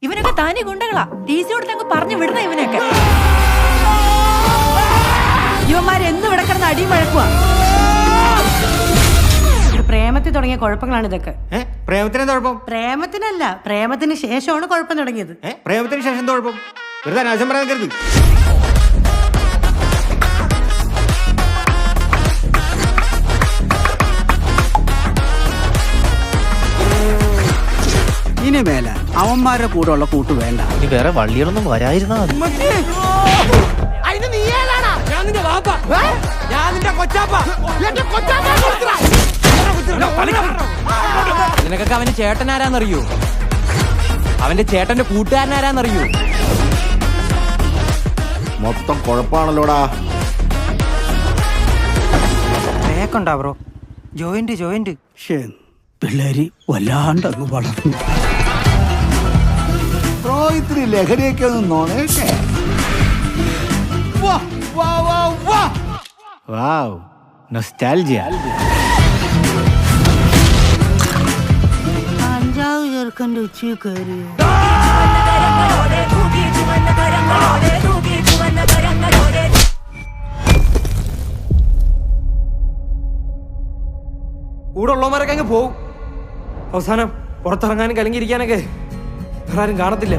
ഇവനൊക്കെ തനി ഗുണ്ടകളാ. ടി.സി. കൊടുത്തങ്ങ് പറഞ്ഞു വിടുന്ന ഇവനൊക്കെ. ഇവന്മാരെന്നും ഇവിടെ കിടന്ന് അടിയും വഴക്കുവാ. പ്രേമത്തിൽ തുടങ്ങിയ കുഴപ്പങ്ങളാണ് ഇതൊക്കെ. പ്രേമത്തിന് കുഴപ്പം? പ്രേമത്തിനല്ല, പ്രേമത്തിന് ശേഷമാണ് കുഴപ്പം തുടങ്ങിയത്. പ്രേമത്തിന് ശേഷം എന്താ കുഴപ്പം? വെറുതെ അനാവശ്യം പറയാൻ കരുത്. ഇനി മേല അവന്മാരുടെ കൂടെ ഉള്ള കൂട്ട് വേണ്ട. ഇനി വേറെ വള്ളികളൊന്നും വരായിരുന്നാ മതി. നിനക്കൊക്കെ അവന്റെ ചേട്ടനാരാന്നറിയോ? അവന്റെ ചേട്ടന്റെ കൂട്ടുകാരനാരാന്നറിയോ? മൊത്തം കുഴപ്പമാണല്ലോടാ. കേക്കുണ്ടാ ബ്രോ? ജോയിന്റ് പിള്ളേര് വല്ലാണ്ടങ്ങ് വളർന്നു. ഇത്തിരി ലഹരിയൊക്കെ ഒന്ന് നോണേട്ടെ. വാവ്, നൊസ്റ്റാൾജിയ. അഞ്ചാവ് ചെറുക്കൻ്റെ ഉച്ച കയറി. കൂടെ ഉള്ളവന്മാരൊക്കെ അങ്ങ് പോവും. അവസാനം പുറത്തിറങ്ങാനും കലങ്ങിയിരിക്കാനൊക്കെ വേറെ ആരും കാണത്തില്ല.